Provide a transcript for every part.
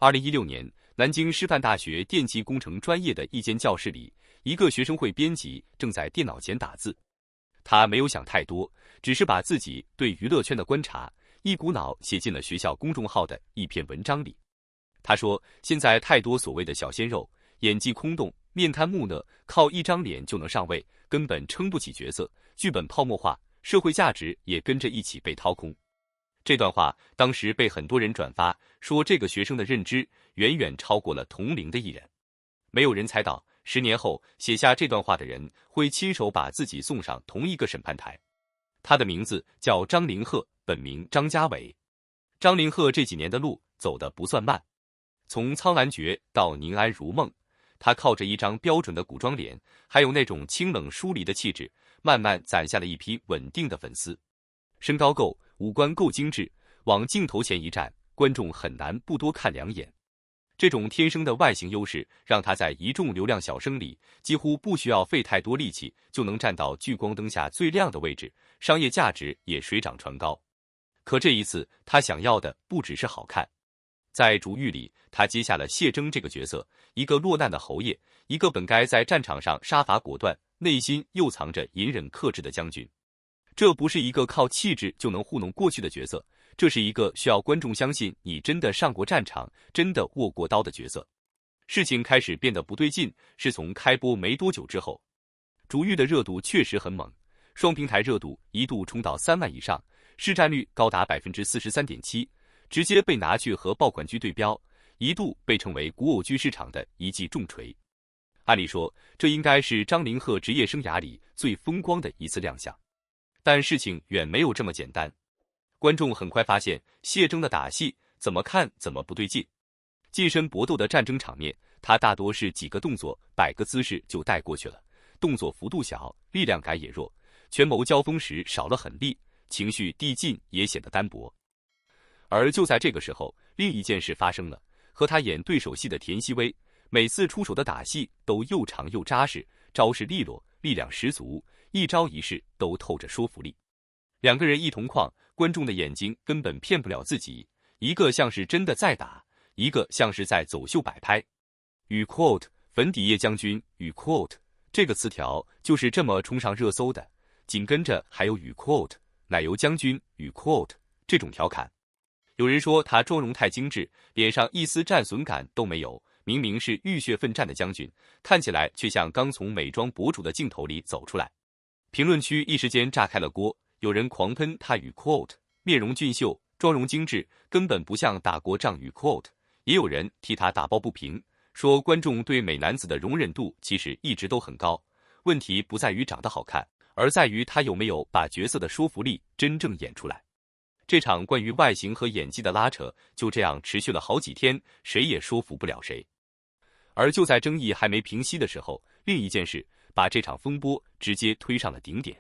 2016年，南京师范大学电气工程专业的一间教室里，一个学生会编辑正在电脑前打字。他没有想太多，只是把自己对娱乐圈的观察一股脑写进了学校公众号的一篇文章里。他说，现在太多所谓的小鲜肉，演技空洞，面瘫木讷，靠一张脸就能上位，根本撑不起角色，剧本泡沫化，社会价值也跟着一起被掏空。这段话当时被很多人转发，说这个学生的认知远远超过了同龄的艺人。没有人猜到10年后写下这段话的人会亲手把自己送上同一个审判台。他的名字叫张凌赫，本名张家伟。张凌赫这几年的路走得不算慢，从苍兰诀到宁安如梦，他靠着一张标准的古装脸，还有那种清冷疏离的气质，慢慢攒下了一批稳定的粉丝。身高够，五官够精致，往镜头前一站，观众很难不多看两眼。这种天生的外形优势，让他在一众流量小生里，几乎不需要费太多力气，就能站到聚光灯下最亮的位置，商业价值也水涨船高。可这一次，他想要的不只是好看。在《逐狱》里，他接下了谢征这个角色，一个落难的侯爷，一个本该在战场上杀伐果断，内心又藏着隐忍克制的将军。这不是一个靠气质就能糊弄过去的角色，这是一个需要观众相信你真的上过战场，真的握过刀的角色。事情开始变得不对劲，是从开播没多久之后。逐狱的热度确实很猛，双平台热度一度冲到3万以上，市占率高达 43.7%， 直接被拿去和爆款剧对标，一度被称为古偶剧市场的一记重锤。按理说，这应该是张凌赫职业生涯里最风光的一次亮相。但事情远没有这么简单，观众很快发现谢征的打戏怎么看怎么不对劲。近身搏斗的战争场面，他大多是几个动作摆个姿势就带过去了，动作幅度小，力量感也弱，权谋交锋时少了狠力，情绪递进也显得单薄。而就在这个时候，另一件事发生了，和他演对手戏的田曦薇，每次出手的打戏都又长又扎实，招式利落，力量十足，一招一式都透着说服力。两个人一同框，观众的眼睛根本骗不了自己，一个像是真的在打，一个像是在走秀摆拍。与 quote 粉底液将军与 quote 这个词条就是这么冲上热搜的，紧跟着还有与 quote 奶油将军与 quote 这种调侃。有人说他妆容太精致，脸上一丝战损感都没有，明明是浴血奋战的将军，看起来却像刚从美妆博主的镜头里走出来。评论区一时间炸开了锅，有人狂喷他与 quote 面容俊秀，妆容精致，根本不像打过仗与 quote， 也有人替他打抱不平，说观众对美男子的容忍度其实一直都很高，问题不在于长得好看，而在于他有没有把角色的说服力真正演出来。这场关于外形和演技的拉扯就这样持续了好几天，谁也说服不了谁。而就在争议还没平息的时候，另一件事把这场风波直接推上了顶点。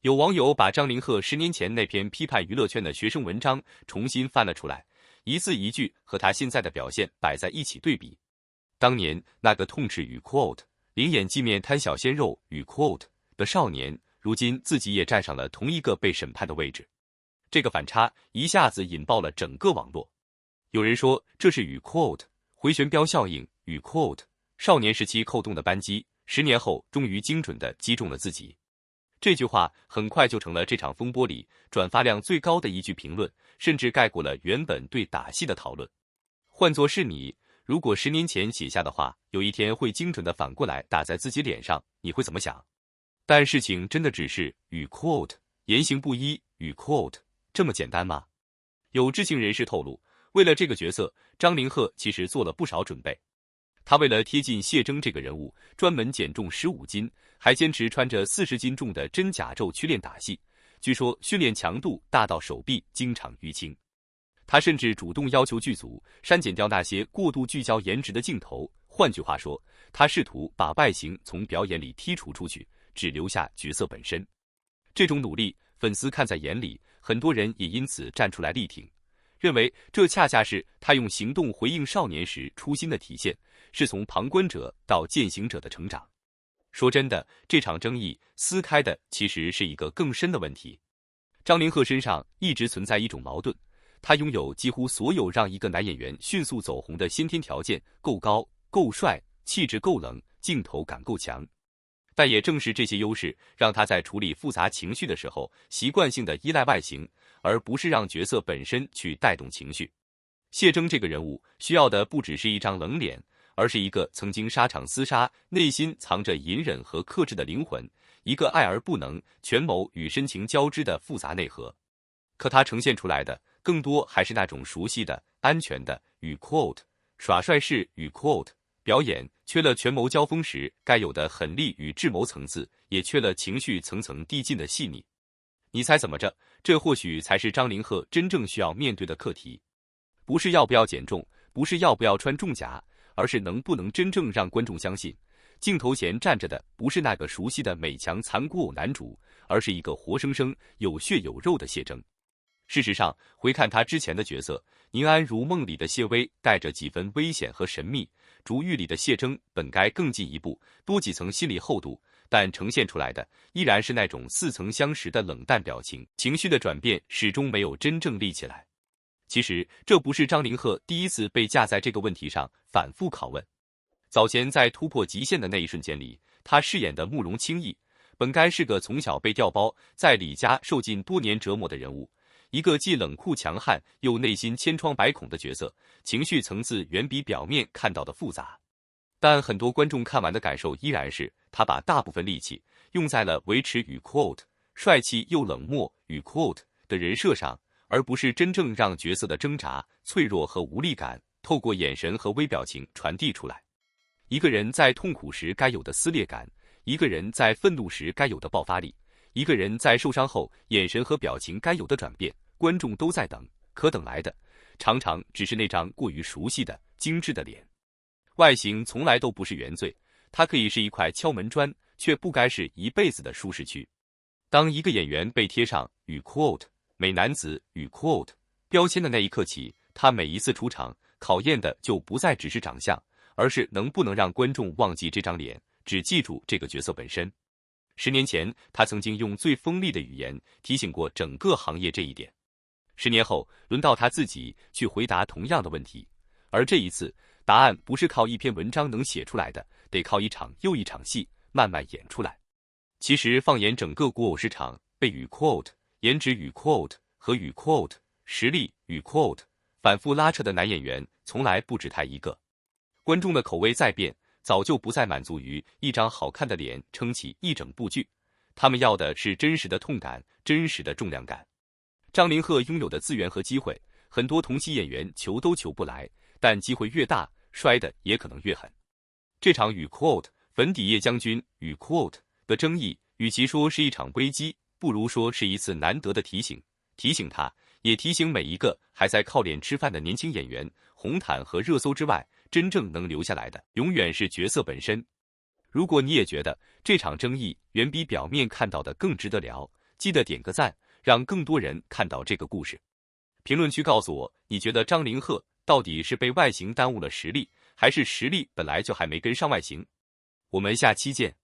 有网友把张凌赫10年前那篇批判娱乐圈的学生文章重新翻了出来，一字一句和他现在的表现摆在一起对比。当年那个痛斥与 quote 零演技面瘫小鲜肉与 quote 的少年，如今自己也站上了同一个被审判的位置。这个反差一下子引爆了整个网络。有人说这是与 quote 回旋镖效应，与 quote 少年时期扣动的扳机，10年后终于精准地击中了自己。这句话很快就成了这场风波里转发量最高的一句评论，甚至盖过了原本对打戏的讨论。换作是你，如果10年前写下的话，有一天会精准地反过来打在自己脸上，你会怎么想？但事情真的只是与 quote 言行不一与 quote 这么简单吗？有知情人士透露，为了这个角色，张凌赫其实做了不少准备。他为了贴近谢征这个人物，专门减重15斤，还坚持穿着40斤重的真假咒去练打戏，据说训练强度大到手臂经常淤青。他甚至主动要求剧组删减掉那些过度聚焦颜值的镜头，换句话说，他试图把外形从表演里剔除出去，只留下角色本身。这种努力，粉丝看在眼里，很多人也因此站出来力挺，认为这恰恰是他用行动回应少年时初心的体现，是从旁观者到践行者的成长。说真的，这场争议撕开的其实是一个更深的问题。张凌赫身上一直存在一种矛盾，他拥有几乎所有让一个男演员迅速走红的先天条件，够高、够帅，气质够冷，镜头感够强。但也正是这些优势，让他在处理复杂情绪的时候，习惯性的依赖外形，而不是让角色本身去带动情绪。谢峥这个人物需要的不只是一张冷脸，而是一个曾经沙场厮杀，内心藏着隐忍和克制的灵魂，一个爱而不能、权谋与深情交织的复杂内核。可他呈现出来的，更多还是那种熟悉的、安全的与 quote 耍帅式与 quote 表演，缺了权谋交锋时该有的狠戾与智谋层次，也缺了情绪层层递进的细腻。你猜怎么着？这或许才是张凌赫真正需要面对的课题，不是要不要减重，不是要不要穿重甲，而是能不能真正让观众相信，镜头前站着的不是那个熟悉的美强残酷偶男主，而是一个活生生有血有肉的谢峥。事实上，回看他之前的角色，《宁安如梦》里的谢薇带着几分危险和神秘，《逐狱》里的谢峥本该更进一步，多几层心理厚度，但呈现出来的依然是那种似曾相识的冷淡表情，情绪的转变始终没有真正立起来。其实，这不是张凌赫第一次被架在这个问题上反复拷问。早前在突破极限的那一瞬间里，他饰演的慕容清逸，本该是个从小被调包，在李家受尽多年折磨的人物。一个既冷酷强悍又内心千疮百孔的角色，情绪层次远比表面看到的复杂。但很多观众看完的感受依然是，他把大部分力气用在了维持与 quote 帅气又冷漠与 quote 的人设上，而不是真正让角色的挣扎、脆弱和无力感透过眼神和微表情传递出来。一个人在痛苦时该有的撕裂感，一个人在愤怒时该有的爆发力，一个人在受伤后眼神和表情该有的转变，观众都在等，可等来的常常只是那张过于熟悉的精致的脸。外形从来都不是原罪，它可以是一块敲门砖，却不该是一辈子的舒适区。当一个演员被贴上与 quote 美男子与 quote 标签的那一刻起，他每一次出场考验的就不再只是长相，而是能不能让观众忘记这张脸，只记住这个角色本身。10年前，他曾经用最锋利的语言提醒过整个行业这一点。10年后，轮到他自己去回答同样的问题，而这一次，答案不是靠一篇文章能写出来的，得靠一场又一场戏慢慢演出来。其实，放眼整个古偶市场，被与 quote 颜值与 quote 和与 quote 实力与 quote 反复拉扯的男演员，从来不止他一个。观众的口味在变，早就不再满足于一张好看的脸撑起一整部剧，他们要的是真实的痛感，真实的重量感。张凌赫拥有的资源和机会，很多同期演员求都求不来，但机会越大，摔的也可能越狠。这场与 quote 粉底液将军与 quote 的争议，与其说是一场危机，不如说是一次难得的提醒，提醒他，也提醒每一个还在靠脸吃饭的年轻演员，红毯和热搜之外，真正能留下来的，永远是角色本身。如果你也觉得这场争议远比表面看到的更值得聊，记得点个赞，让更多人看到这个故事。评论区告诉我，你觉得张凌赫到底是被外形耽误了实力，还是实力本来就还没跟上外形？我们下期见。